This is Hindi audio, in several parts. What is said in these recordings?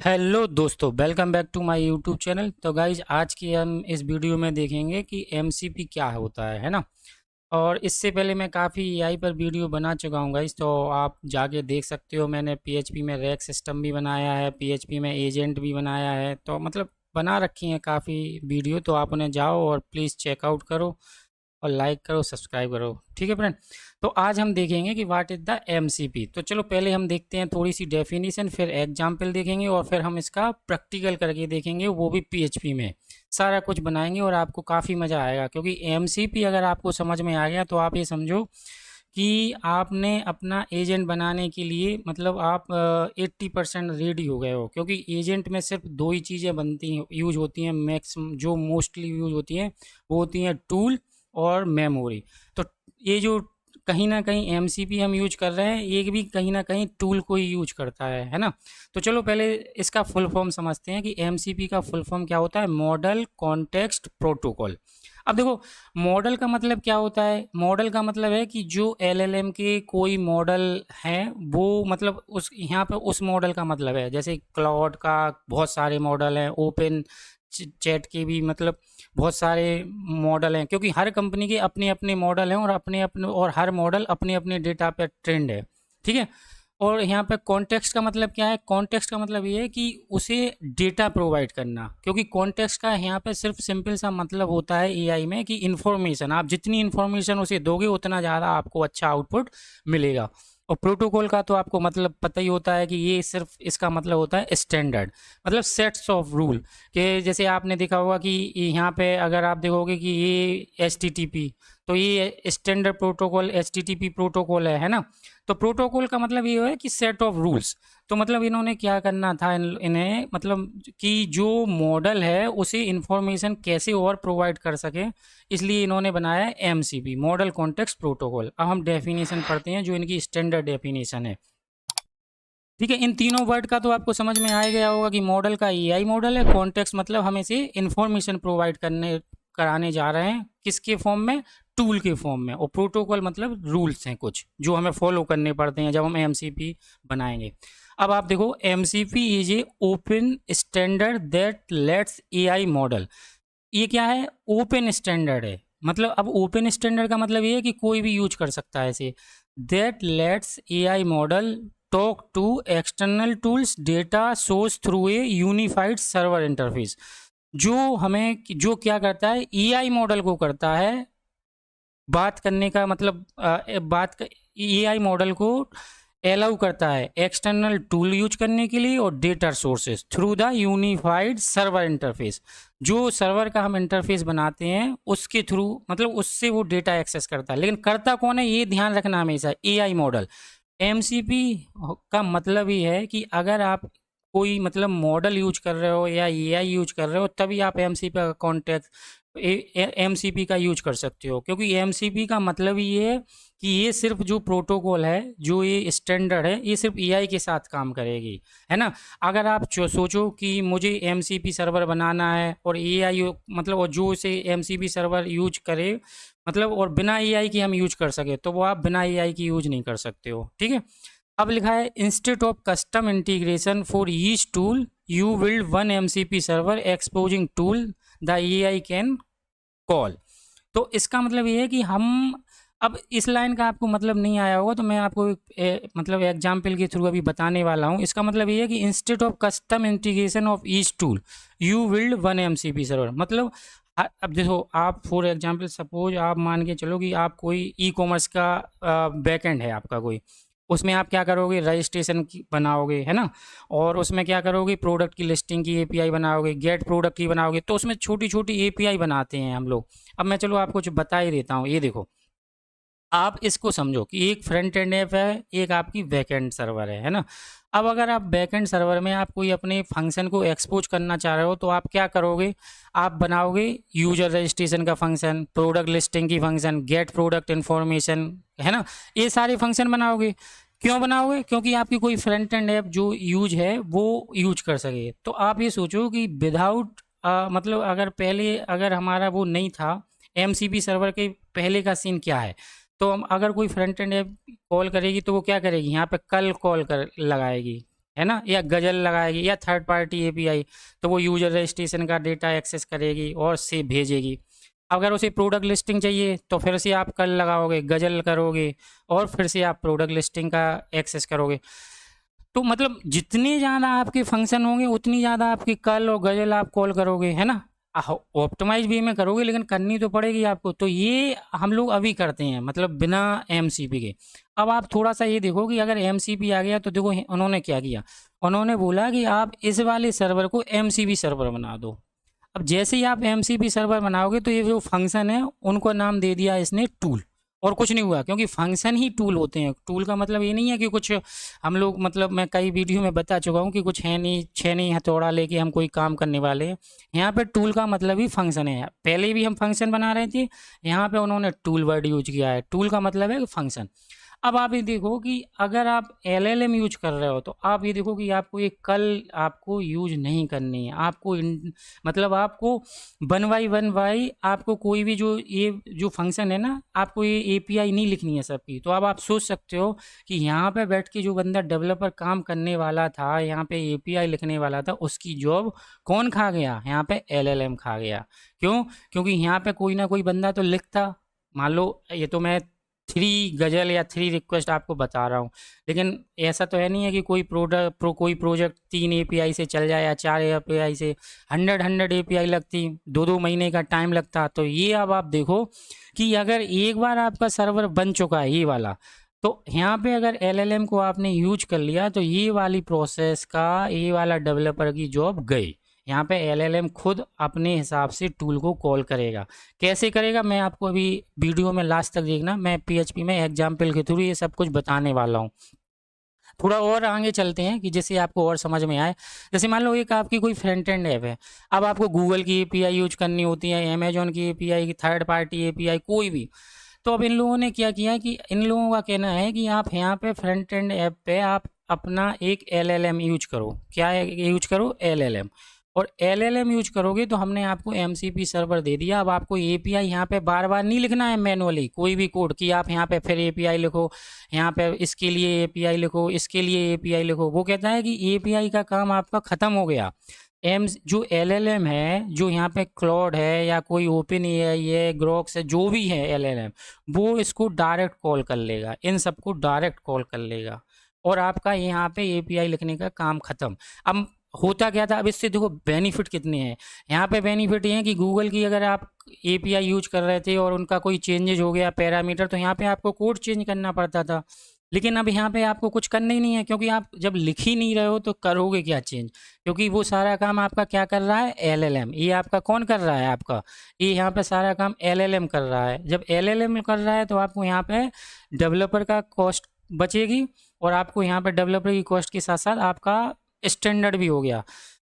हेलो दोस्तों, welcome back to my YouTube channel. तो गाइज आज की हम इस वीडियो में देखेंगे कि एमसीपी क्या होता है ना। और इससे पहले मैं काफ़ी एआई पर वीडियो बना चुका हूँ गाइज, तो आप जाके देख सकते हो। मैंने पीएचपी में रैक सिस्टम भी बनाया है, पीएचपी में एजेंट भी बनाया है, तो मतलब बना रखी हैं काफ़ी वीडियो। तो आप उन्हें जाओ और प्लीज़ चेकआउट करो और लाइक करो, सब्सक्राइब करो। ठीक है फ्रेंड। तो आज हम देखेंगे कि व्हाट इज़ द एमसीपी। तो चलो पहले हम देखते हैं थोड़ी सी डेफिनेशन, फिर एग्जाम्पल देखेंगे और फिर हम इसका प्रैक्टिकल करके देखेंगे, वो भी पीएचपी में सारा कुछ बनाएंगे और आपको काफ़ी मज़ा आएगा। क्योंकि एमसीपी अगर आपको समझ में आ गया तो आप ये समझो कि आपने अपना एजेंट बनाने के लिए मतलब आप 80% रेडी हो गए हो। क्योंकि एजेंट में सिर्फ दो ही चीज़ें बनती हैं, यूज होती हैं, मैक्सिमम जो मोस्टली यूज होती हैं वो होती हैं टूल और मेमोरी। तो ये जो कहीं ना कहीं एमसीपी हम यूज कर रहे हैं, ये भी कहीं ना कहीं टूल को ही यूज करता है ना। तो चलो पहले इसका फुल फॉर्म समझते हैं कि एमसीपी का फुल फॉर्म क्या होता है। Model context protocol. अब देखो, मॉडल का मतलब क्या होता है। मॉडल का मतलब है कि जो एलएलएम के कोई मॉडल हैं वो मतलब उस यहाँ पे उस मॉडल का मतलब है। जैसे क्लाउड का बहुत सारे मॉडल हैं, ओपन चैट के भी मतलब बहुत सारे मॉडल हैं। क्योंकि हर कंपनी के अपने अपने मॉडल हैं और अपने अपने और हर मॉडल अपने अपने डेटा पे ट्रेंड है। ठीक है। और यहाँ पे कॉन्टेक्स्ट का मतलब क्या है। कॉन्टेक्स्ट का मतलब ये है कि उसे डेटा प्रोवाइड करना। क्योंकि कॉन्टेक्स्ट का यहाँ पे सिर्फ सिंपल सा मतलब होता है एआई में कि इन्फॉर्मेशन, आप जितनी इन्फॉर्मेशन उसे दोगे उतना ज़्यादा आपको अच्छा आउटपुट मिलेगा। और प्रोटोकॉल का तो आपको मतलब पता ही होता है कि ये सिर्फ इसका मतलब होता है स्टैंडर्ड, मतलब सेट्स ऑफ रूल। कि जैसे आपने देखा होगा कि यहाँ पे अगर आप देखोगे कि ये एच तो ये स्टैंडर्ड प्रोटोकॉल एच प्रोटोकॉल है ना। तो प्रोटोकॉल का मतलब ये है कि सेट ऑफ रूल्स। तो मतलब इन्होंने क्या करना था, इन्हें मतलब कि जो मॉडल है उसे इंफॉर्मेशन कैसे और प्रोवाइड कर सके, इसलिए इन्होंने बनाया है एमसीपी, मॉडल कॉन्टेक्स्ट प्रोटोकॉल। अब हम डेफिनेशन पढ़ते हैं जो इनकी स्टैंडर्ड डेफिनेशन है। ठीक है। इन तीनों वर्ड का तो आपको समझ में आ गया होगा कि मॉडल का एआई मॉडल है, कॉन्टेक्स्ट मतलब हम इसे इंफॉर्मेशन प्रोवाइड करने कराने जा रहे हैं किसके फॉर्म में, टूल के फॉर्म में। और प्रोटोकॉल मतलब रूल्स हैं कुछ जो हमें फॉलो करने पड़ते हैं जब हम एमसीपी बनाएंगे। अब आप देखो, MCP is a open standard that let's AI model. ये क्या है, ओपन स्टैंडर्ड है। मतलब अब ओपन स्टैंडर्ड का मतलब ये है कि कोई भी यूज कर सकता है इसे। That let's AI model talk to external tools data source through a unified server interface. जो हमें जो क्या करता है, एआई मॉडल को करता है बात करने का मतलब एआई मॉडल को अलाउ करता है एक्सटर्नल टूल यूज करने के लिए और data sources through the unified server interface. जो सर्वर का हम इंटरफेस बनाते हैं उसके थ्रू मतलब उससे वो डेटा एक्सेस करता है। लेकिन करता कौन है, ये ध्यान रखना हमेशा, एआई मॉडल। एमसीपी का मतलब ही है कि अगर आप कोई मतलब मॉडल यूज कर रहे हो या एआई यूज कर रहे हो तभी आप एमसीपी का कॉन्टेक्ट एमसीपी का यूज कर सकते हो। क्योंकि एमसीपी का मतलब ही ये है कि ये सिर्फ जो प्रोटोकॉल है, जो ये स्टैंडर्ड है, ये सिर्फ एआई के साथ काम करेगी, है ना। अगर आप सोचो कि मुझे एमसीपी सर्वर बनाना है और एआई मतलब और जो इसे एमसीपी सर्वर यूज करे मतलब और बिना एआई के हम यूज कर सके, तो वो आप बिना एआई की यूज नहीं कर सकते हो। ठीक है। अब लिखा है instead of custom integration for each tool you build one MCP server exposing tool the AI can call. तो इसका मतलब ये है कि हम अब इस लाइन का आपको मतलब नहीं आया होगा तो मैं आपको मतलब एग्जाम्पल के थ्रू अभी बताने वाला हूँ। इसका मतलब ये है कि instead of custom integration of each tool you build one MCP server. मतलब अब देखो, आप फॉर एग्जांपल सपोज आप मान के चलो कि आप कोई ई कॉमर्स का बैकएंड है आपका कोई, उसमें आप क्या करोगे, रजिस्ट्रेशन बनाओगे, है ना। और उसमें क्या करोगे, प्रोडक्ट की लिस्टिंग की एपीआई बनाओगे, गेट प्रोडक्ट की बनाओगे। तो उसमें छोटी छोटी एपीआई बनाते हैं हम लोग। अब मैं चलो आपको कुछ बता ही देता हूँ। ये देखो, आप इसको समझो कि एक फ्रंट एंड ऐप है, एक आपकी बैकएंड सर्वर है ना। अब अगर आप बैकएंड सर्वर में आप कोई अपने फंक्शन को एक्सपोज करना चाह रहे हो तो आप क्या करोगे, आप बनाओगे यूजर रजिस्ट्रेशन का फंक्शन, प्रोडक्ट लिस्टिंग की फंक्शन, गेट प्रोडक्ट इन्फॉर्मेशन, है ना। ये सारे फंक्शन बनाओगे। क्यों बनाओगे, क्योंकि आपकी कोई फ्रंट एंड ऐप जो यूज है वो यूज कर सके। तो आप ये सोचो कि विदाउट मतलब अगर पहले अगर हमारा वो नहीं था, एमसीपी सर्वर के पहले का सीन क्या है। तो हम अगर कोई फ्रंट एंड ऐप कॉल करेगी तो वो क्या करेगी, यहाँ पे कल कॉल कर लगाएगी, है ना, या गजल लगाएगी, या थर्ड पार्टी एपीआई, तो वो यूजर रजिस्ट्रेशन का डेटा एक्सेस करेगी और से भेजेगी। अगर उसे प्रोडक्ट लिस्टिंग चाहिए तो फिर से आप कल लगाओगे, गजल करोगे, और फिर से आप प्रोडक्ट लिस्टिंग का एक्सेस करोगे। तो मतलब जितने ज़्यादा आपके फंक्शन होंगे उतनी ज़्यादा आपकी कल और गजल आप कॉल करोगे, है ना। ऑप्टिमाइज वे में करोगे, लेकिन करनी तो पड़ेगी आपको। तो ये हम लोग अभी करते हैं, मतलब बिना एमसीपी के। अब आप थोड़ा सा ये देखो कि अगर एमसीपी आ गया तो देखो उन्होंने क्या किया। उन्होंने बोला कि आप इस वाले सर्वर को एमसीपी सर्वर बना दो। अब जैसे ही आप एमसीपी सर्वर बनाओगे तो ये जो फंक्शन है उनको नाम दे दिया इसने टूल, और कुछ नहीं हुआ, क्योंकि फंक्शन ही टूल होते हैं। टूल का मतलब ये नहीं है कि कुछ हम लोग, मतलब मैं कई वीडियो में बता चुका हूँ कि कुछ है नहीं, छः नहीं हथौड़ा लेके हम कोई काम करने वाले हैं। यहाँ पे टूल का मतलब ही फंक्शन है। पहले भी हम फंक्शन बना रहे थे, यहाँ पे उन्होंने टूल वर्ड यूज किया है। टूल का मतलब है फंक्शन। अब आप ये देखो कि अगर आप एलएलएम यूज कर रहे हो तो आप ये देखो कि आपको ये कल आपको यूज नहीं करनी है। आपको मतलब आपको वन बाई आपको कोई भी जो ये जो फंक्शन है ना, आपको ये एपीआई नहीं लिखनी है सबकी। तो अब आप सोच सकते हो कि यहाँ पे बैठ के जो बंदा डेवलपर काम करने वाला था, यहाँ पे एपीआई लिखने वाला था, उसकी जॉब कौन खा गया? यहाँ पे एलएलएम खा गया। क्यों? क्योंकि यहाँ पे कोई ना कोई बंदा तो लिखता। मान लो ये तो मैं 3 गज़ल या 3 रिक्वेस्ट आपको बता रहा हूँ, लेकिन ऐसा तो है नहीं है कि कोई प्रोजेक्ट 3 एपीआई से चल जाए या 4 एपीआई से। 100 एपीआई लगती, 2-2 महीने का टाइम लगता। तो ये अब आप देखो कि अगर एक बार आपका सर्वर बन चुका है ये वाला, तो यहाँ पे अगर एलएलएम को आपने यूज कर लिया तो ये वाली प्रोसेस का, ये वाला डेवलपर की जॉब गई। यहाँ पे एलएलएम खुद अपने हिसाब से टूल को कॉल करेगा। कैसे करेगा मैं आपको अभी वीडियो में लास्ट तक देखना, मैं पीएचपी में एग्जाम्पल के थ्रू ये सब कुछ बताने वाला हूँ। थोड़ा और आगे चलते हैं कि जैसे आपको और समझ में आए। जैसे मान लो एक आपकी कोई फ्रंट एंड ऐप है, अब आपको गूगल की एपीआई यूज करनी होती है, अमेजोन की एपीआई, थर्ड पार्टी एपीआई, कोई भी। तो अब इन लोगों ने क्या किया कि इन लोगों का कहना है कि आप यहाँ पे फ्रंट एंड ऐप पे आप अपना एक एलएलएम यूज करो। क्या यूज करो? एलएलएम। और एलएलएम यूज करोगे तो हमने आपको एमसीपी सर्वर दे दिया। अब आपको एपीआई यहाँ पे बार बार नहीं लिखना है मैनुअली कोई भी कोड कि आप यहाँ पे फिर एपीआई लिखो, यहाँ पे इसके लिए एपीआई लिखो, इसके लिए एपीआई लिखो। वो कहता है कि एपीआई का काम आपका ख़त्म हो गया। जो एलएलएम है, जो यहाँ पे क्लॉड है या कोई ओपन एआई है, ग्रोक्स है, जो भी है एलएलएम, वो इसको डायरेक्ट कॉल कर लेगा, इन सबको डायरेक्ट कॉल कर लेगा, और आपका यहाँ पे एपीआई लिखने का काम ख़त्म। अब होता क्या था, अब इससे देखो बेनिफिट कितने हैं। यहाँ पे बेनिफिट ये है कि गूगल की अगर आप एपीआई यूज कर रहे थे और उनका कोई चेंजेज हो गया पैरामीटर, तो यहाँ पे आपको कोड चेंज करना पड़ता था। लेकिन अब यहाँ पे आपको कुछ करना ही नहीं है, क्योंकि आप जब लिख ही नहीं रहे हो तो करोगे क्या चेंज? क्योंकि वो सारा काम आपका क्या कर रहा है? एलएलएम। ये आपका कौन कर रहा है? आपका ये यहाँ पे सारा काम एलएलएम कर रहा है। जब एलएलएम कर रहा है तो आपको यहाँ पे डेवलपर का कॉस्ट बचेगी, और आपको यहाँ पे डेवलपर की कॉस्ट के साथ साथ आपका स्टैंडर्ड भी हो गया।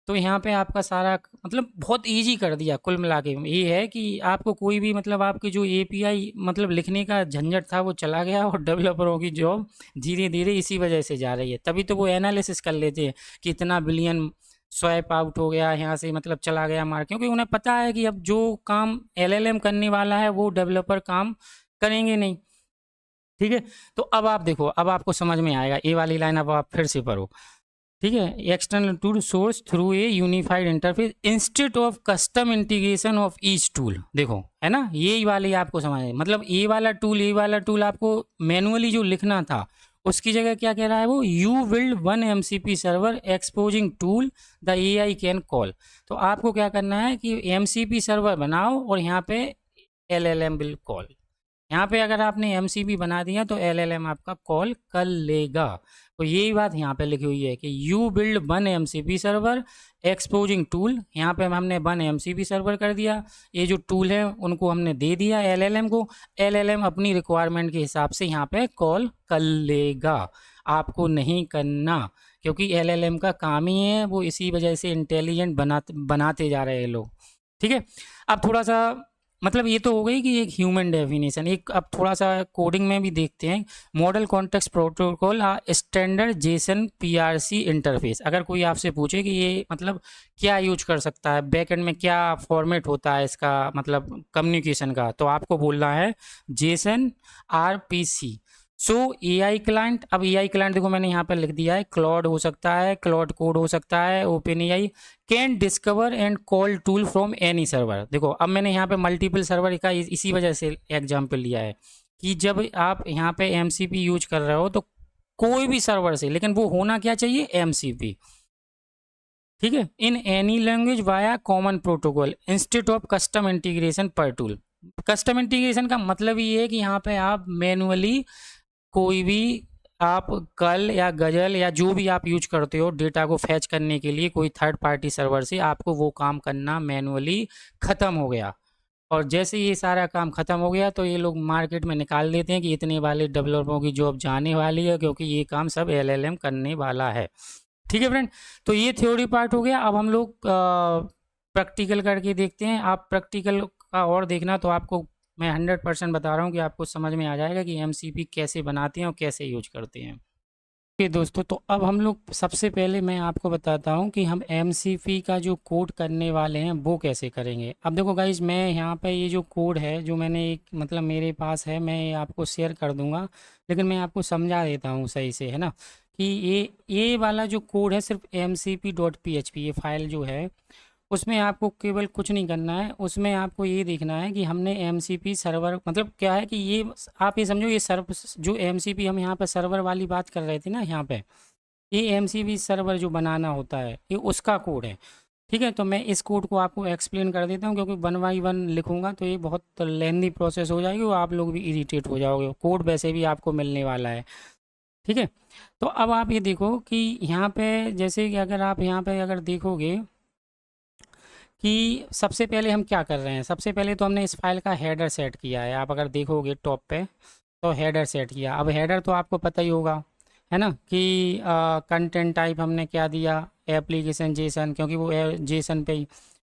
तो यहाँ पे आपका सारा मतलब बहुत ईजी कर दिया। कुल मिला के ये है कि आपको कोई भी, मतलब आपकी जो एपीआई मतलब लिखने का झंझट था वो चला गया, और डेवलपरों की जॉब धीरे धीरे इसी वजह से जा रही है। तभी तो वो एनालिसिस कर लेते हैं कि इतना बिलियन स्वैप आउट हो गया यहाँ से, मतलब चला गया मार, क्योंकि उन्हें पता है कि अब जो काम एलएलएम करने वाला है वो डेवलपर काम करेंगे नहीं। ठीक है, तो अब आप देखो, अब आपको समझ में आएगा ये वाली लाइन। अब आप फिर से पढ़ो। ठीक है, external tool source through a unified interface instead of custom integration of each tool. देखो है ना, ये वाली आपको समझ है, मतलब ये वाला टूल आपको मैनुअली जो लिखना था उसकी जगह क्या कह रहा है वो, you build one MCP server exposing tool the AI can call. तो आपको क्या करना है कि एमसीपी सर्वर बनाओ और यहाँ पे एलएलएम विल कॉल। यहाँ पे अगर आपने एमसीपी बना दिया तो एलएलएम आपका कॉल कर लेगा। तो यही बात यहाँ पे लिखी हुई है कि you build one MCP server exposing tool. यहाँ पे हमने वन एमसीपी सर्वर कर दिया, ये जो टूल है उनको हमने दे दिया एलएलएम को। एलएलएम अपनी रिक्वायरमेंट के हिसाब से यहाँ पे कॉल कर लेगा, आपको नहीं करना, क्योंकि एलएलएम का काम ही है वो, इसी वजह से इंटेलिजेंट बनाते जा रहे हैं लोग। ठीक है, अब थोड़ा सा मतलब ये तो हो गई कि एक ह्यूमन डेफिनेशन। एक अब थोड़ा सा कोडिंग में भी देखते हैं। Model context protocol standard Jason PRC interface. अगर कोई आपसे पूछे कि ये मतलब क्या यूज कर सकता है, बैकएंड में क्या फॉर्मेट होता है इसका, मतलब कम्युनिकेशन का, तो आपको बोलना है जेसन आरपीसी। सो एआई क्लाइंट, अब एआई क्लाइंट देखो मैंने यहाँ पर लिख दिया है, क्लॉड हो सकता है, क्लॉड कोड हो सकता है, open AI can discover and call tool from any server. देखो अब मैंने यहाँ पे मल्टीपल सर्वर का इसी वजह से एग्जाम्पल लिया है कि जब आप यहाँ पे एमसीपी यूज कर रहे हो तो कोई भी सर्वर से, लेकिन वो होना क्या चाहिए, एमसीपी। ठीक है, in any language via common protocol instead of custom integration पर टूल। कस्टम इंटीग्रेशन का मतलब ये है कि यहाँ पे आप मैनुअली कोई भी, आप कल या गजल या जो भी आप यूज करते हो डेटा को फैच करने के लिए कोई थर्ड पार्टी सर्वर से, आपको वो काम करना मैनुअली ख़त्म हो गया। और जैसे ये सारा काम ख़त्म हो गया तो ये लोग मार्केट में निकाल देते हैं कि इतने वाले डेवलपरों की जॉब जाने वाली है, क्योंकि ये काम सब एलएलएम करने वाला है। ठीक है फ्रेंड, तो ये थ्योरी पार्ट हो गया। अब हम लोग प्रैक्टिकल करके देखते हैं। आप प्रैक्टिकल का और देखना तो आपको मैं 100% बता रहा हूँ कि आपको समझ में आ जाएगा कि एमसीपी कैसे बनाते हैं और कैसे यूज करते हैं। ओके दोस्तों, तो अब हम लोग सबसे पहले मैं आपको बताता हूँ कि हम एमसीपी का जो कोड करने वाले हैं वो कैसे करेंगे। अब देखो गाइज, मैं यहाँ पे ये जो कोड है जो मैंने एक मतलब मेरे पास है, मैं आपको शेयर कर दूँगा, लेकिन मैं आपको समझा देता हूँ सही से, है ना, कि ये वाला जो कोड है सिर्फ mcp.php ये फाइल जो है, उसमें आपको केवल कुछ नहीं करना है। उसमें आपको ये देखना है कि हमने एमसीपी सर्वर, मतलब क्या है कि ये आप ये समझो, ये सर्व जो एमसीपी हम यहाँ पर सर्वर वाली बात कर रहे थे ना, यहाँ पे ये एमसीपी सर्वर जो बनाना होता है ये उसका कोड है। ठीक है, तो मैं इस कोड को आपको एक्सप्लेन कर देता हूँ, क्योंकि 1 बाय 1 लिखूंगा तो ये बहुत लेंदी प्रोसेस हो जाएगी और आप लोग भी इरिटेट हो जाओगे। कोड वैसे भी आपको मिलने वाला है। ठीक है, तो अब आप ये देखो कि यहाँ पे जैसे कि अगर आप यहाँ पे अगर देखोगे कि सबसे पहले हम क्या कर रहे हैं, सबसे पहले तो हमने इस फाइल का हेडर सेट किया है। आप अगर देखोगे टॉप पे तो हेडर सेट किया। अब हेडर तो आपको पता ही होगा, है ना, कि कंटेंट टाइप हमने क्या दिया, एप्लीकेशन जेसन, क्योंकि वो जेसन पे ही।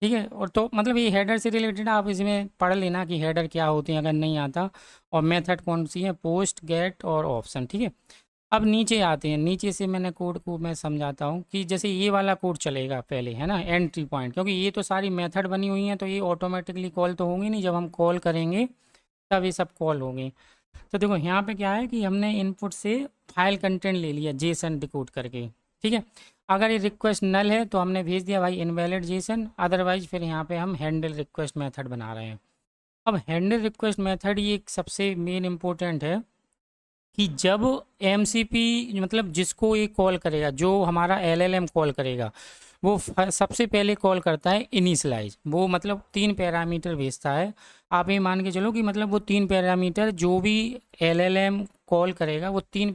ठीक है, और तो मतलब ये हेडर से रिलेटेड आप इसमें पढ़ लेना कि हेडर क्या होती है अगर नहीं आता, और मेथड कौन सी है, पोस्ट, गेट और ऑप्शन। ठीक है, अब नीचे आते हैं। नीचे से मैंने कोड को मैं समझाता हूँ कि जैसे ये वाला कोड चलेगा पहले, है ना, एंट्री पॉइंट, क्योंकि ये तो सारी मेथड बनी हुई हैं तो ये ऑटोमेटिकली कॉल तो होंगी नहीं, जब हम कॉल करेंगे तब ये सब कॉल होंगी। तो देखो यहाँ पे क्या है कि हमने इनपुट से फाइल कंटेंट ले लिया जेसन डिकोड करके। ठीक है, अगर ये रिक्वेस्ट नल है तो हमने भेज दिया भाई इनवैलिड जेसन, अदरवाइज फिर यहाँ पे हम हैंडल रिक्वेस्ट मेथड बना रहे हैं। अब हैंडल रिक्वेस्ट मेथड ये एक सबसे मेन इम्पोर्टेंट है कि जब एमसीपी मतलब जिसको ये कॉल करेगा, जो हमारा एलएलएम कॉल करेगा, वो सबसे पहले कॉल करता है इनिशलाइज। वो मतलब 3 पैरामीटर भेजता है। आप ये मान के चलो कि मतलब वो 3 पैरामीटर जो भी एलएलएम कॉल करेगा वो 3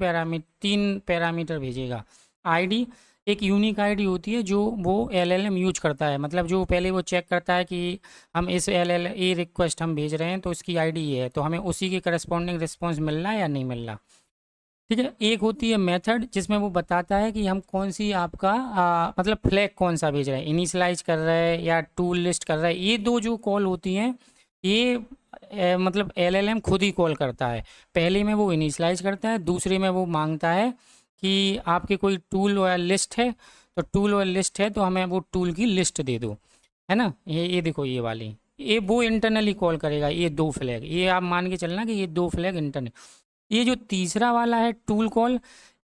पैरामीटर भेजेगा। आईडी एक यूनिक आईडी होती है जो वो एलएलएम यूज करता है, मतलब जो पहले वो चेक करता है कि हम इस एल ए रिक्वेस्ट हम भेज रहे हैं तो इसकी आईडी ये है, तो हमें उसी के करस्पॉन्डिंग रिस्पॉन्स मिल रहा है या नहीं मिल रहा। ठीक है, एक होती है मेथड जिसमें वो बताता है कि हम कौन सी आपका मतलब फ्लैग कौन सा भेज रहे हैं, इनिशलाइज कर रहे हैं या टूल लिस्ट कर रहा है। ये दो जो कॉल होती हैं ये मतलब एलएलएम खुद ही कॉल करता है। पहले में वो इनिशलाइज करता है, दूसरे में वो मांगता है कि आपके कोई टूल या लिस्ट है, तो टूल और लिस्ट है तो हमें वो टूल की लिस्ट दे दो, है ना। ये देखो ये वाली, ये वो इंटरनली कॉल करेगा ये 2 फ्लैग, ये आप मान के चलना कि ये 2 फ्लैग इंटरनल। ये जो तीसरा वाला है टूल कॉल,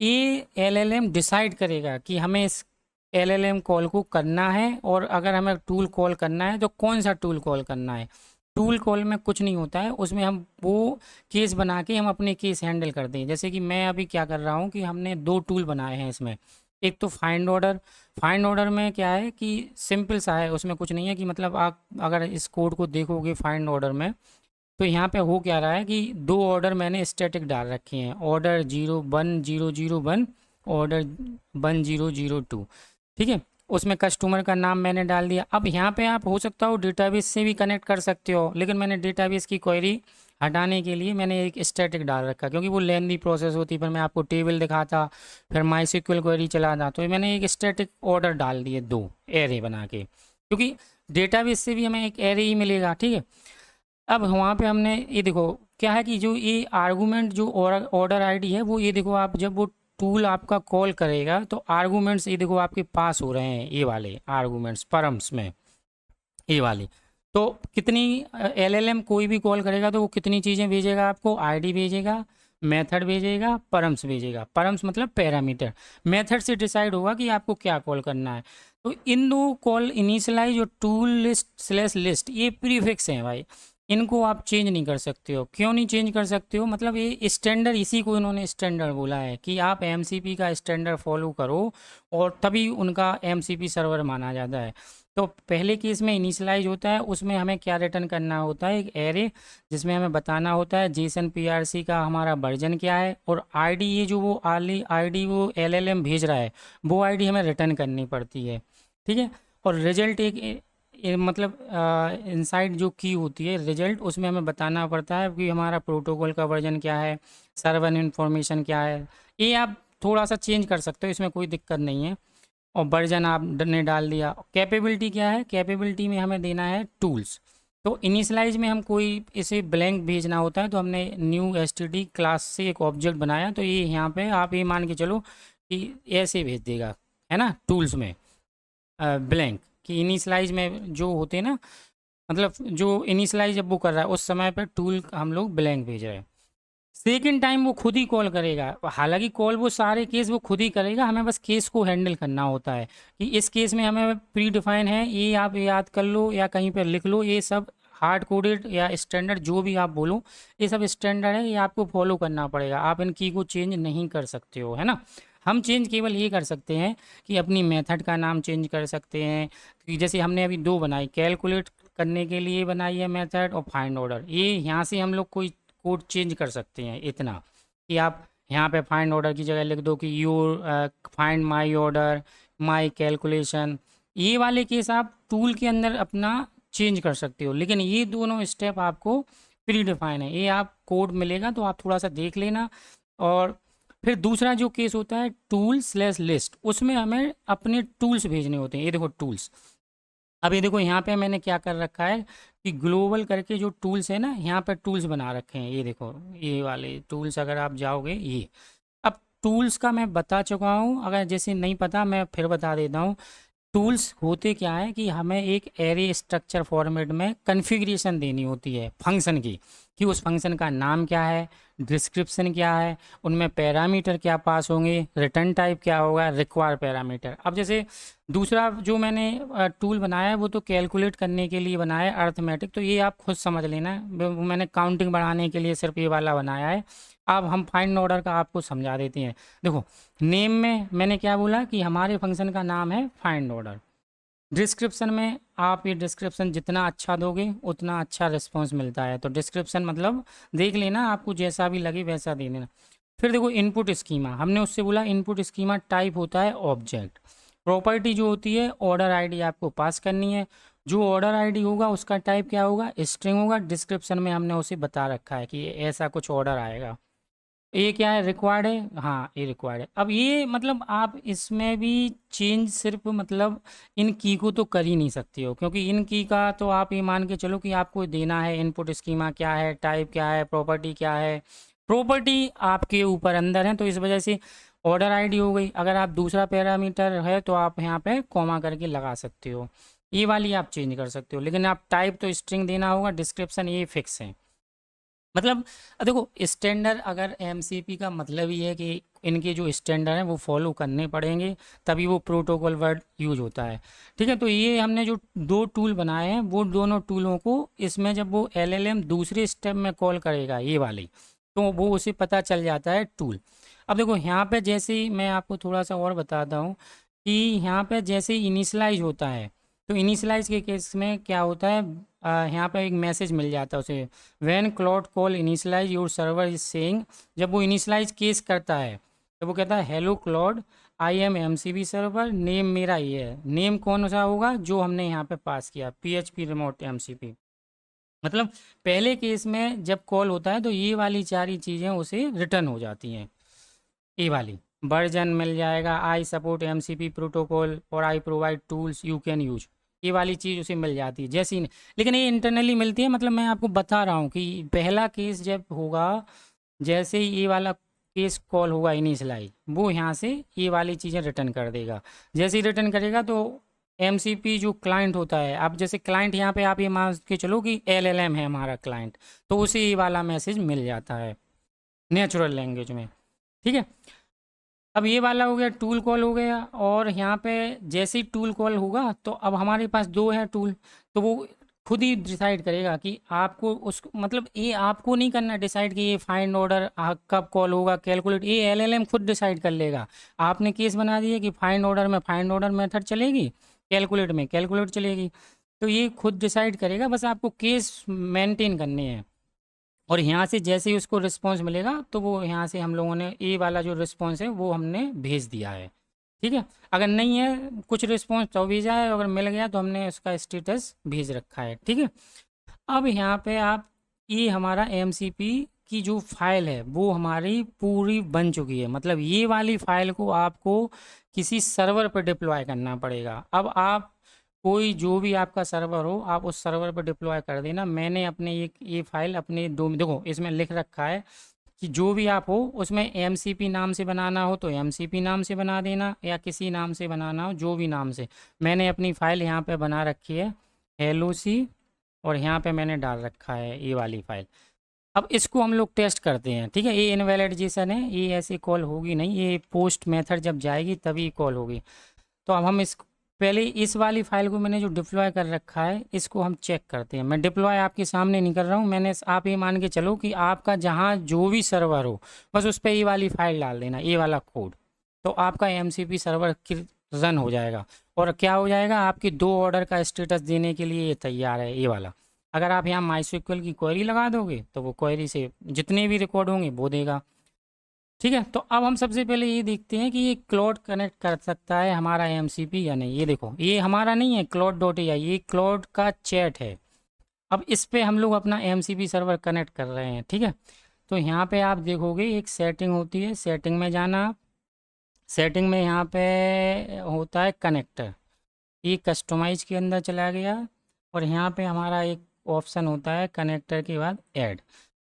ये एलएलएम डिसाइड करेगा कि हमें इस एलएलएम कॉल को करना है, और अगर हमें टूल कॉल करना है तो कौन सा टूल कॉल करना है। टूल कॉल में कुछ नहीं होता है, उसमें हम वो केस बना के हम अपने केस हैंडल करते हैं। जैसे कि मैं अभी क्या कर रहा हूँ कि हमने 2 टूल बनाए हैं इसमें। एक तो फाइंड ऑर्डर। फाइंड ऑर्डर में क्या है कि सिंपल सा है, उसमें कुछ नहीं है कि मतलब आप अगर इस कोड को देखोगे फाइंड ऑर्डर में तो यहाँ पे हो क्या रहा है कि 2 ऑर्डर मैंने स्टैटिक डाल रखे हैं, ऑर्डर 01 001, ऑर्डर 1002। ठीक है, उसमें कस्टमर का नाम मैंने डाल दिया। अब यहाँ पे आप हो सकता हो डेटाबेस से भी कनेक्ट कर सकते हो, लेकिन मैंने डेटाबेस की क्वेरी हटाने के लिए मैंने एक स्टैटिक डाल रखा, क्योंकि वो लेंदी प्रोसेस होती, फिर मैं आपको टेबल दिखाता, फिर माई सिक्वल क्वेरी चलाता, तो मैंने एक स्टैटिक ऑर्डर डाल दिए 2 एरे बना के, क्योंकि डेटाबेस से भी हमें एक एरे ही मिलेगा। ठीक है, अब वहाँ पे हमने ये देखो क्या है कि जो ये आर्गूमेंट जो ऑर्डर आईडी है वो, ये देखो आप जब वो टूल आपका कॉल करेगा तो आर्गूमेंट्स ये देखो आपके पास हो रहे हैं, ये वाले आर्गूमेंट्स परम्स में, ये वाले। तो कितनी एलएलएम कोई भी कॉल करेगा तो वो कितनी चीज़ें भेजेगा आपको, आईडी भेजेगा, मेथड भेजेगा, परम्स भेजेगा। परम्स मतलब पैरामीटर, मेथड से डिसाइड होगा कि आपको क्या कॉल करना है। तो इन दो कॉल इनिशियलाइज और टूल लिस्ट स्लैश लिस्ट ये प्रीफिक्स हैं भाई, इनको आप चेंज नहीं कर सकते हो। क्यों नहीं चेंज कर सकते हो, मतलब ये स्टैंडर्ड, इसी को इन्होंने स्टैंडर्ड बोला है कि आप एमसीपी का स्टैंडर्ड फॉलो करो और तभी उनका एमसीपी सर्वर माना जाता है। तो पहले केस में इनिशियलाइज होता है, उसमें हमें क्या रिटर्न करना होता है, एक एरे जिसमें हमें बताना होता है जेसन पीआरसी का हमारा वर्जन क्या है, और आईडी, ये जो वो आईडी वो एलएलएम भेज रहा है वो आईडी हमें रिटर्न करनी पड़ती है, ठीक है। और रिजल्ट मतलब इनसाइड जो की होती है रिजल्ट, उसमें हमें बताना पड़ता है कि हमारा प्रोटोकॉल का वर्जन क्या है, सर्वर इन्फॉर्मेशन क्या है। ये आप थोड़ा सा चेंज कर सकते हो, इसमें कोई दिक्कत नहीं है। और वर्जन आपने डाल दिया। कैपेबिलिटी क्या है, कैपेबिलिटी में हमें देना है टूल्स। तो इनिशियलाइज में हम कोई इसे ब्लैंक भेजना होता है, तो हमने न्यू एसटीडी क्लास से एक ऑब्जेक्ट बनाया, तो ये यहाँ पे आप ये मान के चलो कि ऐसे भेज देगा, है ना, टूल्स में ब्लैंक। कि इनिशियलाइज में जो होते हैं ना, मतलब जो इनिशियलाइज जब वो कर रहा है उस समय पर टूल हम लोग ब्लैंक भेज रहे हैं। सेकेंड टाइम वो खुद ही कॉल करेगा, हालांकि कॉल वो सारे केस वो खुद ही करेगा, हमें बस केस को हैंडल करना होता है कि इस केस में हमें प्री डिफाइन है, ये आप याद कर लो या कहीं पर लिख लो, ये सब हार्ड कोडेड या स्टैंडर्ड जो भी आप बोलो, ये सब स्टैंडर्ड है, ये आपको फॉलो करना पड़ेगा। आप इन की को चेंज नहीं कर सकते हो, है ना। हम चेंज केवल ये कर सकते हैं कि अपनी मेथड का नाम चेंज कर सकते हैं, कि जैसे हमने अभी दो बनाई, कैलकुलेट करने के लिए बनाई है मेथड, और फाइंड ऑर्डर, ये यहाँ से हम लोग कोई कोड चेंज कर सकते हैं इतना, कि आप यहाँ पे फाइंड ऑर्डर की जगह लिख दो कि you find my order, my calculation. ये वाले केस आप टूल के अंदर अपना चेंज कर सकते हो, लेकिन ये दोनों स्टेप आपको प्री डिफाइन है, ये आप कोड मिलेगा तो आप थोड़ा सा देख लेना। और फिर दूसरा जो केस होता है टूल स्लैश लिस्ट, उसमें हमें अपने टूल्स भेजने होते हैं। ये देखो टूल्स, अब ये देखो यहाँ पे मैंने क्या कर रखा है कि ग्लोबल करके जो टूल्स है ना, यहाँ पे टूल्स बना रखे हैं, ये देखो ये वाले टूल्स, अगर आप जाओगे ये। अब टूल्स का मैं बता चुका हूँ, अगर जैसे नहीं पता मैं फिर बता देता हूँ। टूल्स होते क्या है कि हमें एक एरे स्ट्रक्चर फॉर्मेट में कॉन्फ़िगरेशन देनी होती है फंक्शन की, कि उस फंक्शन का नाम क्या है, डिस्क्रिप्शन क्या है, उनमें पैरामीटर क्या पास होंगे, रिटर्न टाइप क्या होगा, रिक्वायर पैरामीटर। अब जैसे दूसरा जो मैंने टूल बनाया है वो तो कैलकुलेट करने के लिए बनाया है, अर्थमेटिक, तो ये आप खुद समझ लेना, मैंने काउंटिंग बढ़ाने के लिए सिर्फ ये वाला बनाया है। अब हम फाइंड ऑर्डर का आपको समझा देते हैं। देखो नेम में मैंने क्या बोला कि हमारे फंक्शन का नाम है फाइंड ऑर्डर। डिस्क्रिप्शन में आप ये डिस्क्रिप्शन जितना अच्छा दोगे उतना अच्छा रिस्पॉन्स मिलता है, तो डिस्क्रिप्शन मतलब देख लेना, आपको जैसा भी लगे वैसा दे देना। फिर देखो इनपुट स्कीमा, हमने उससे बोला इनपुट स्कीमा टाइप होता है ऑब्जेक्ट। प्रॉपर्टी जो होती है ऑर्डर आईडी आपको पास करनी है, जो ऑर्डर आईडी होगा उसका टाइप क्या होगा, स्ट्रिंग होगा। डिस्क्रिप्शन में हमने उसे बता रखा है कि ऐसा कुछ ऑर्डर आएगा। ये क्या है, रिक्वायर्ड है, हाँ ये रिक्वायर्ड है। अब ये मतलब आप इसमें भी चेंज सिर्फ मतलब इन की को तो कर ही नहीं सकते हो, क्योंकि इन की का तो आप ये मान के चलो कि आपको देना है इनपुट स्कीमा क्या है, टाइप क्या है, प्रॉपर्टी क्या है। प्रॉपर्टी आपके ऊपर अंदर है, तो इस वजह से ऑर्डर आईडी हो गई। अगर आप दूसरा पैरामीटर है तो आप यहाँ पे कॉमा करके लगा सकते हो, ये वाली आप चेंज कर सकते हो, लेकिन आप टाइप तो स्ट्रिंग देना होगा, डिस्क्रिप्शन ये फिक्स है। मतलब देखो स्टैंडर्ड, अगर एमसीपी का मतलब ही है कि इनके जो स्टैंडर्ड हैं वो फॉलो करने पड़ेंगे, तभी वो प्रोटोकॉल वर्ड यूज होता है, ठीक है। तो ये हमने जो दो टूल बनाए हैं वो दोनों टूलों को इसमें जब वो एलएलएम दूसरे स्टेप में कॉल करेगा ये वाली, तो वो उसे पता चल जाता है टूल। अब देखो यहाँ पे जैसे ही मैं आपको थोड़ा सा और बताता हूँ कि यहाँ पे जैसे ही इनिशलाइज होता है, तो इनिशलाइज के केस में क्या होता है, यहाँ पे एक मैसेज मिल जाता है उसे, when Claude call initialize your server is saying. जब वो इनिशलाइज केस करता है तो वो कहता है hello cloud I am MCB server, name मेरा ये है। नेम कौन सा होगा, जो हमने यहाँ पे पास किया, पीएचपी रिमोट एमसीपी। मतलब पहले केस में जब कॉल होता है तो ये वाली सारी चीज़ें उसे रिटर्न हो जाती हैं, ये वाली वर्जन मिल जाएगा, आई सपोर्ट एमसीपी प्रोटोकॉल और I provide tools you can use, ये वाली चीज़ उसे मिल जाती है जैसी। लेकिन ये इंटरनली मिलती है, मतलब मैं आपको बता रहा हूँ कि पहला केस जब होगा, जैसे ही ये वाला केस कॉल होगा इनिशियलाइज, वो यहाँ से ये वाली चीज़ें रिटर्न कर देगा। जैसे ही रिटर्न करेगा तो एमसीपी जो क्लाइंट होता है, अब जैसे क्लाइंट यहाँ पे आप ये मान के चलो कि एलएलएम है हमारा क्लाइंट, तो उसे ये वाला मैसेज मिल जाता है। नेचुरल लैंग्वेज में। ठीक है, अब ये वाला हो गया, टूल कॉल हो गया। और यहाँ पे जैसे ही टूल कॉल होगा तो अब हमारे पास दो है टूल, तो वो खुद ही डिसाइड करेगा कि आपको उस मतलब ये आपको नहीं करना डिसाइड कि ये फाइंड ऑर्डर कब कॉल होगा, कैलकुलेट, ये एलएलएम खुद डिसाइड कर लेगा। आपने केस बना दिया कि फाइंड ऑर्डर में फाइंड ऑर्डर मेथड चलेगी, कैलकुलेट में कैलकुलेट चलेगी, तो ये खुद डिसाइड करेगा, बस आपको केस मेंटेन करने हैं। और यहाँ से जैसे ही उसको रिस्पांस मिलेगा तो वो यहाँ से हम लोगों ने ये वाला जो रिस्पांस है वो हमने भेज दिया है। ठीक है, अगर नहीं है कुछ रिस्पांस तो भेजा है, अगर मिल गया तो हमने उसका स्टेटस भेज रखा है। ठीक है, अब यहाँ पे आप ये हमारा एमसीपी की जो फाइल है वो हमारी पूरी बन चुकी है। मतलब ये वाली फाइल को आपको किसी सर्वर पर डिप्लॉय करना पड़ेगा। अब आप कोई जो भी आपका सर्वर हो आप उस सर्वर पर डिप्लॉय कर देना। मैंने अपने ये फाइल अपने दो, देखो इसमें लिख रखा है कि जो भी आप हो उसमें एमसीपी नाम से बनाना हो तो एमसीपी नाम से बना देना, या किसी नाम से बनाना हो जो भी नाम से। मैंने अपनी फ़ाइल यहाँ पे बना रखी है हेलो सी, और यहाँ पे मैंने डाल रखा है ये वाली फ़ाइल। अब इसको हम लोग टेस्ट करते हैं। ठीक है, ये इनवैलिडेशन है, ये ऐसे कॉल होगी नहीं, ये पोस्ट मेथड जब जाएगी तभी कॉल होगी। तो अब हम इस पहले इस वाली फाइल को मैंने जो डिप्लॉय कर रखा है इसको हम चेक करते हैं। मैं डिप्लॉय आपके सामने नहीं कर रहा हूँ, मैंने आप ये मान के चलो कि आपका जहाँ जो भी सर्वर हो बस उस पर ये वाली फाइल डाल देना, ये वाला कोड, तो आपका एमसीपी सर्वर रन हो जाएगा। और क्या हो जाएगा, आपकी दो ऑर्डर का स्टेटस देने के लिए ये तैयार है ये वाला। अगर आप यहाँ माइस्क्ल की क्वेरी लगा दोगे तो वो क्वेरी से जितने भी रिकॉर्ड होंगे वो देगा। ठीक है, तो अब हम सबसे पहले ये देखते हैं कि ये क्लाउड कनेक्ट कर सकता है हमारा एमसीपी या नहीं। ये देखो ये हमारा नहीं है क्लाउड डॉट एआई, ये क्लाउड का चैट है। अब इस पे हम लोग अपना एमसीपी सर्वर कनेक्ट कर रहे हैं। ठीक है, तो यहाँ पे आप देखोगे एक सेटिंग होती है, सेटिंग में जाना आप। सेटिंग में यहाँ पे होता है कनेक्टर, ये कस्टमाइज के अंदर चला गया, और यहाँ पे हमारा एक ऑप्शन होता है कनेक्टर के बाद ऐड।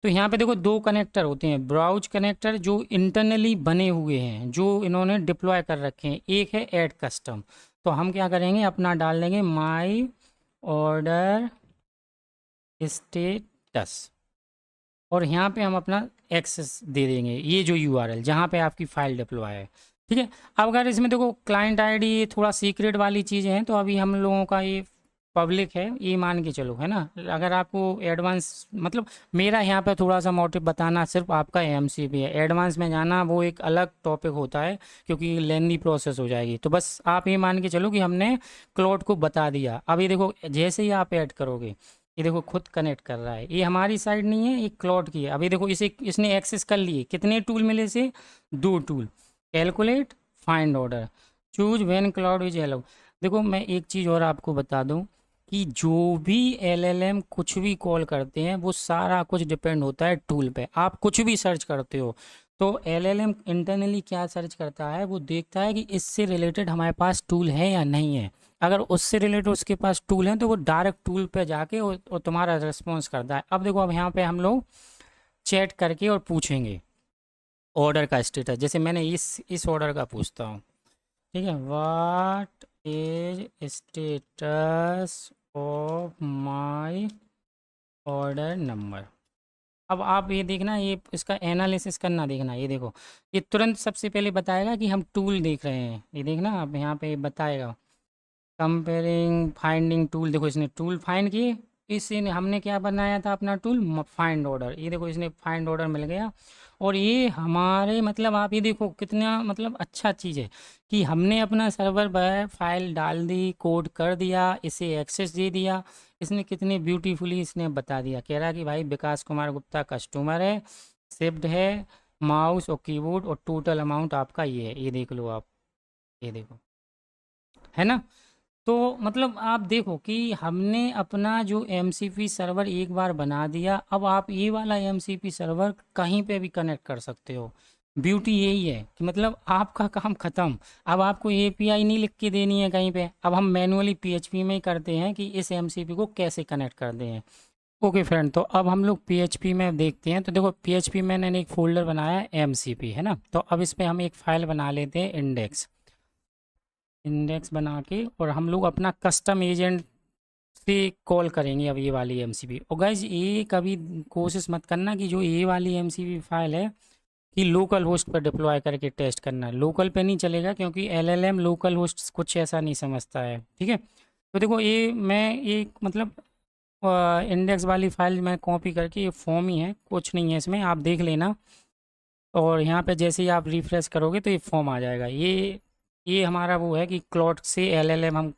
तो यहाँ पे देखो दो कनेक्टर होते हैं, ब्राउज कनेक्टर जो इंटरनली बने हुए हैं जो इन्होंने डिप्लॉय कर रखे हैं, एक है ऐड कस्टम। तो हम क्या करेंगे, अपना डाल देंगे माई ऑर्डर स्टेटस, और यहाँ पे हम अपना एक्सेस दे देंगे, ये जो यूआरएल जहाँ पे आपकी फ़ाइल डिप्लॉय है। ठीक है, अब अगर इसमें देखो क्लाइंट आईडी थोड़ा सीक्रेट वाली चीज़ें हैं तो अभी हम लोगों का ये पब्लिक है, ये मान के चलो, है ना। अगर आपको एडवांस मतलब मेरा यहाँ पे थोड़ा सा मोटिव बताना सिर्फ आपका एमसीपी है, एडवांस में जाना वो एक अलग टॉपिक होता है क्योंकि लेंदी प्रोसेस हो जाएगी। तो बस आप ये मान के चलो कि हमने क्लाउड को बता दिया। अब ये देखो जैसे ही आप ऐड करोगे ये देखो खुद कनेक्ट कर रहा है, ये हमारी साइड नहीं है, ये क्लाउड की है। अभी देखो इसे इसने एक्सेस कर लिए, कितने टूल मिले से, दो tool, calculate, find order, choose when cloud is allowed. देखो मैं एक चीज़ और आपको बता दूं कि जो भी एलएलएम कुछ भी कॉल करते हैं वो सारा कुछ डिपेंड होता है टूल पे। आप कुछ भी सर्च करते हो तो एलएलएम इंटरनली क्या सर्च करता है, वो देखता है कि इससे रिलेटेड हमारे पास टूल है या नहीं है। अगर उससे रिलेटेड उसके पास टूल है तो वो डायरेक्ट टूल पे जाके वो तुम्हारा रिस्पॉन्स करता है। अब देखो अब यहाँ पे हम लोग चैट करके और पूछेंगे ऑर्डर का स्टेटस, जैसे मैंने इस ऑर्डर का पूछता हूँ। ठीक है, what is status of my order number. अब आप ये देखना, ये इसका एनालिसिस करना, देखना ये देखो ये तुरंत सबसे पहले बताएगा कि हम टूल देख रहे हैं। ये देखना आप यहाँ पे बताएगा कंपेयरिंग फाइंडिंग टूल, देखो इसने टूल फाइंड किए, इसने हमने क्या बनाया था अपना टूल फाइंड ऑर्डर, ये देखो इसने फाइंड ऑर्डर मिल गया। और ये हमारे मतलब आप ये देखो कितना मतलब अच्छा चीज़ है कि हमने अपना सर्वर पर फाइल डाल दी, कोड कर दिया, इसे एक्सेस दे दिया, इसने कितने ब्यूटीफुली इसने बता दिया। कह रहा है कि भाई विकास कुमार गुप्ता कस्टमर है, शिफ्ट है माउस और कीबोर्ड, और टोटल अमाउंट आपका ये है, ये देख लो आप, ये देखो, है ना। तो मतलब आप देखो कि हमने अपना जो एमसीपी सर्वर एक बार बना दिया, अब आप ये वाला एमसीपी सर्वर कहीं पे भी कनेक्ट कर सकते हो। ब्यूटी यही है कि मतलब आपका काम ख़त्म। अब आपको एपीआई नहीं लिख के देनी है कहीं पे, अब हम मैनुअली पीएचपी में ही करते हैं कि इस एमसीपी को कैसे कनेक्ट कर दें। ओके फ्रेंड, तो अब हम लोग पीएचपी में देखते हैं। तो देखो पीएचपी में मैंने एक फोल्डर बनाया है एमसीपी, है ना। तो अब इस पर हम एक फ़ाइल बना लेते हैं इंडेक्स, इंडेक्स बना के, और हम लोग अपना कस्टम एजेंट से कॉल करेंगे अब ये वाली एमसीपी। और गाइज ये कभी कोशिश मत करना कि जो ये वाली एमसीपी फाइल है कि लोकल होस्ट पर डिप्लॉय करके टेस्ट करना है। लोकल पे नहीं चलेगा क्योंकि एलएलएम लोकल होस्ट कुछ ऐसा नहीं समझता है, ठीक है। तो देखो ये मैं एक मतलब इंडेक्स वाली फाइल मैं कॉपी करके, ये फॉर्म ही है, कुछ नहीं है इसमें, आप देख लेना। और यहाँ पे जैसे ही आप रिफ्रेश करोगे तो ये फॉर्म आ जाएगा। ये हमारा वो है कि क्लॉड से एलएलएम, हम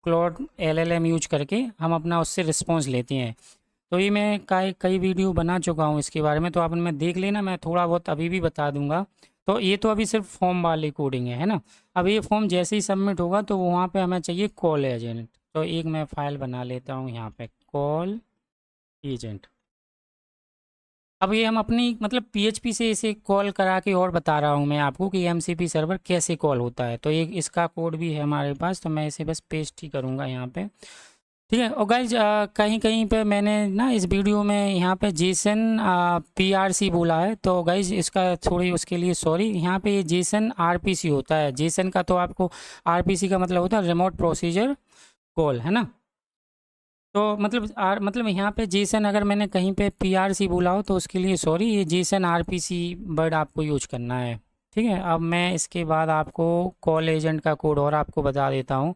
क्लॉड एलएलएम यूज करके हम अपना उससे रिस्पॉन्स लेते हैं। तो ये मैं कई कई वीडियो बना चुका हूँ इसके बारे में, तो आप उनमें देख लेना, मैं थोड़ा बहुत अभी भी बता दूंगा। तो ये तो अभी सिर्फ फॉर्म वाली कोडिंग है ना। अब ये फॉर्म जैसे ही सबमिट होगा तो वहाँ पे हमें चाहिए कॉल एजेंट। तो एक मैं फाइल बना लेता हूँ यहाँ पे, कॉल एजेंट। अब ये हम अपनी मतलब पीएचपी से इसे कॉल करा के और बता रहा हूँ मैं आपको कि एमसीपी सर्वर कैसे कॉल होता है। तो एक इसका कोड भी है हमारे पास, तो मैं इसे बस पेस्ट ही करूँगा यहाँ पे, ठीक है। और गाइज कहीं कहीं पे मैंने ना इस वीडियो में यहाँ पे जेसन पीआरसी बोला है, तो गाइज इसका थोड़ी उसके लिए सॉरी। यहाँ पे ये जेसन आरपीसी होता है। जेसन का तो आपको, आरपीसी का मतलब होता है रिमोट प्रोसीजर कॉल, है ना। तो मतलब यहाँ पे जेसन अगर मैंने कहीं पे पीआरसी बोला हो तो उसके लिए सॉरी, ये जेसन आरपीसी वर्ड आपको यूज करना है, ठीक है। अब मैं इसके बाद आपको कॉल एजेंट का कोड और आपको बता देता हूँ।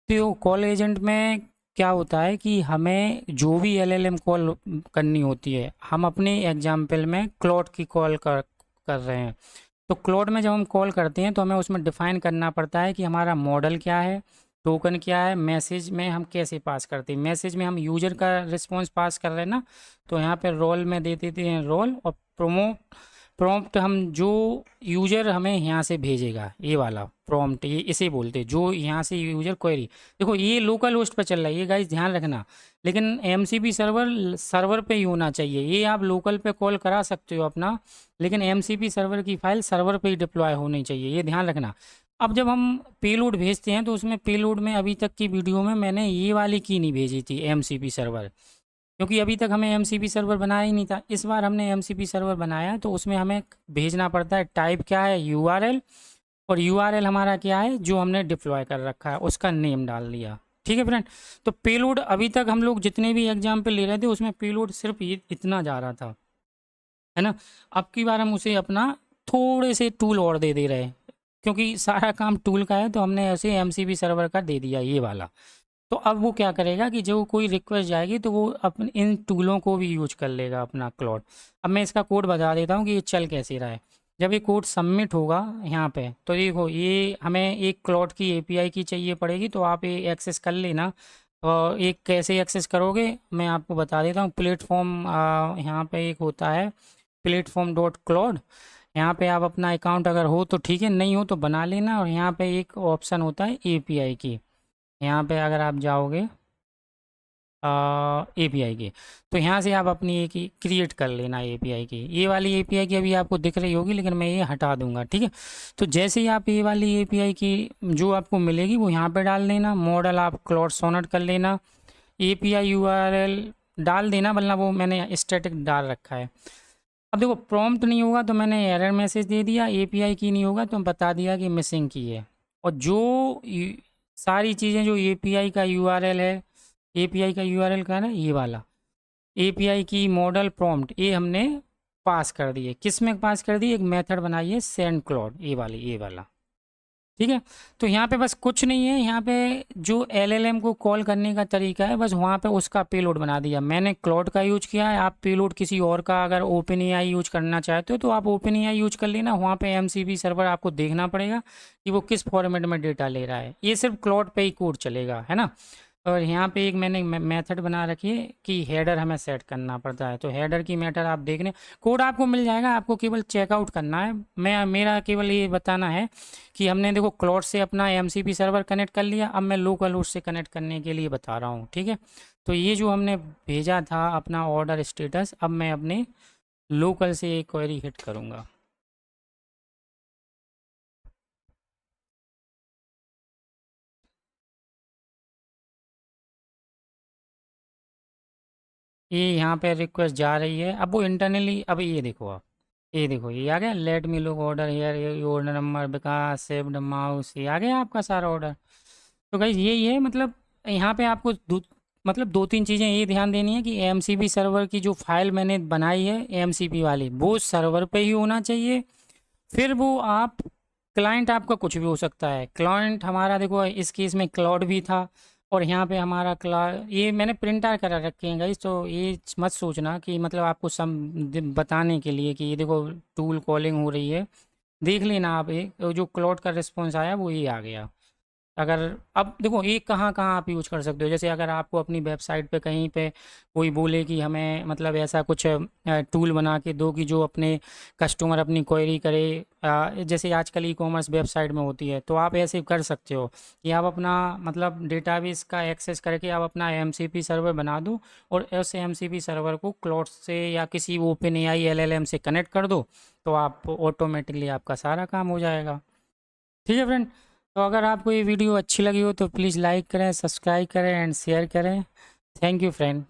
तो कॉल एजेंट में क्या होता है कि हमें जो भी एलएलएम कॉल करनी होती है, हम अपने एग्जाम्पल में क्लॉड की कॉल कर रहे हैं। तो क्लॉड में जब हम कॉल करते हैं तो हमें उसमें डिफ़ाइन करना पड़ता है कि हमारा मॉडल क्या है, टोकन क्या है, मैसेज में हम कैसे पास करते हैं। मैसेज में हम यूजर का रिस्पॉन्स पास कर रहे हैं ना, तो यहाँ पे रोल में दे देते हैं रोल, और प्रॉम्प्ट हम जो यूजर हमें यहाँ से भेजेगा, ये वाला प्रॉम्प्ट, ये इसे बोलते हैं, जो यहाँ से यूजर क्वेरी। देखो ये लोकल होस्ट पर चल रहा है ये गाइस, ध्यान रखना। लेकिन एमसीपी सर्वर पे ही होना चाहिए। ये आप लोकल पे कॉल करा सकते हो अपना, लेकिन एमसीपी सर्वर की फाइल सर्वर पे ही डिप्लॉय होनी चाहिए, ये ध्यान रखना। अब जब हम पेलोड भेजते हैं तो उसमें पेलोड में अभी तक की वीडियो में मैंने ये वाली की नहीं भेजी थी, एमसीपी सर्वर, क्योंकि अभी तक हमें एमसीपी सर्वर बनाया ही नहीं था। इस बार हमने एमसीपी सर्वर बनाया, तो उसमें हमें भेजना पड़ता है, टाइप क्या है यूआरएल, और यूआरएल हमारा क्या है जो हमने डिप्लॉय कर रखा है उसका नेम डाल दिया, ठीक है फ्रेंड। तो पेलोड अभी तक हम लोग जितने भी एग्जाम्पल ले रहे थे उसमें पेलोड सिर्फ ये इतना जा रहा था, है ना। अब की बार हम उसे अपना थोड़े से टूल और दे रहे हैं, क्योंकि सारा काम टूल का है, तो हमने ऐसे एमसीपी सर्वर का दे दिया ये वाला। तो अब वो क्या करेगा कि जो कोई रिक्वेस्ट जाएगी तो वो अपने इन टूलों को भी यूज कर लेगा अपना क्लॉड। अब मैं इसका कोड बता देता हूँ कि ये चल कैसे रहा है। जब ये कोड सबमिट होगा यहाँ पे, तो देखो ये हमें एक क्लॉड की एपीआई की चाहिए पड़ेगी, तो आप ये एक्सेस कर लेना। और एक कैसे एक्सेस करोगे मैं आपको बता देता हूँ। प्लेटफॉर्म यहाँ पे एक होता है प्लेटफॉर्म डॉट क्लॉड, यहाँ पे आप अपना अकाउंट अगर हो तो ठीक है, नहीं हो तो बना लेना। और यहाँ पे एक ऑप्शन होता है एपीआई की, यहाँ पे अगर आप जाओगे एपीआई की, तो यहाँ से आप अपनी एक क्रिएट कर लेना एपीआई की। ये वाली एपीआई की अभी आपको दिख रही होगी, लेकिन मैं ये हटा दूंगा, ठीक है। तो जैसे ही आप ये वाली एपीआई की जो आपको मिलेगी वो यहाँ पे डाल देना। मॉडल आप क्लाउड सोनेट कर लेना, एपीआई यूआरएल डाल देना, वरना वो मैंने स्टैटिक डाल रखा है। अब देखो प्रॉम्प्ट नहीं होगा तो मैंने एरर मैसेज दे दिया, एपीआई की नहीं होगा तो बता दिया कि मिसिंग की है। और जो सारी चीज़ें जो एपीआई का यूआरएल है, एपीआई का यूआरएल का है ना ये वाला, एपीआई की मॉडल प्रॉम्प्ट, ये हमने पास कर दिए। किस में पास कर दिए, एक मेथड बनाइए सेंड क्लॉड, ये वाला, ठीक है। तो यहाँ पे बस कुछ नहीं है, यहाँ पे जो एलएलएम को कॉल करने का तरीका है, बस वहाँ पे उसका पेलोड बना दिया मैंने, क्लाउड का यूज किया है। आप पेलोड किसी और का अगर ओपन एआई यूज करना चाहते हो तो आप ओपन एआई यूज कर लेना। वहाँ पे एमसीपी सर्वर आपको देखना पड़ेगा कि वो किस फॉर्मेट में डेटा ले रहा है, ये सिर्फ क्लाउड पे ही कोड चलेगा, है ना। और यहाँ पे एक मैंने मेथड बना रखी है कि हेडर हमें सेट करना पड़ता है, तो हेडर की मेथड आप देख लें, कोड आपको मिल जाएगा, आपको केवल चेकआउट करना है। मेरा केवल ये बताना है कि हमने देखो क्लाउड से अपना एमसीपी सर्वर कनेक्ट कर लिया, अब मैं लोकल होस्ट से कनेक्ट करने के लिए बता रहा हूँ, ठीक है। तो ये जो हमने भेजा था अपना ऑर्डर स्टेटस, अब मैं अपने लोकल से एक क्वेरी हिट करूँगा। ये यहाँ पे रिक्वेस्ट जा रही है, अब वो इंटरनली, अब ये देखो आप, ये देखो ये आ गया, let me look order here, ये ऑर्डर नंबर विकास सेव्ड माउस, ये आ गया आपका सारा ऑर्डर। तो गाइज यही है, मतलब यहाँ पे आपको मतलब 2-3 चीज़ें ये ध्यान देनी है कि एमसीपी सर्वर की जो फ़ाइल मैंने बनाई है एमसीपी वाली, वो सर्वर पे ही होना चाहिए। फिर वो आप क्लाइंट आपका कुछ भी हो सकता है। क्लाइंट हमारा देखो इस केस में क्लाउड भी था, और यहाँ पे हमारा क्ला ये मैंने प्रिंट आउट करा रखे हैं गाइस, तो ये मत सोचना कि मतलब आपको बताने के लिए कि ये देखो टूल कॉलिंग हो रही है। देख लेना आप, एक जो क्लाउड का रिस्पॉन्स आया वो ये आ गया। अगर अब देखो ये कहाँ-कहाँ आप यूज़ कर सकते हो, जैसे अगर आपको अपनी वेबसाइट पे कहीं पे कोई बोले कि हमें मतलब ऐसा कुछ टूल बना के दो कि जो अपने कस्टमर अपनी क्वेरी करे, जैसे आजकल ई-कॉमर्स वेबसाइट में होती है, तो आप ऐसे कर सकते हो कि आप अपना मतलब डेटाबेस का एक्सेस करके आप अपना एमसीपी सर्वर बना दो, और उस एमसीपी सर्वर को क्लाउड से या किसी ओपन एआई एलएलएम से कनेक्ट कर दो, तो आप ऑटोमेटिकली आपका सारा काम हो जाएगा। ठीक है फ्रेंड। तो अगर आपको ये वीडियो अच्छी लगी हो तो प्लीज़ लाइक करें, सब्सक्राइब करें एंड शेयर करें। Thank you friend.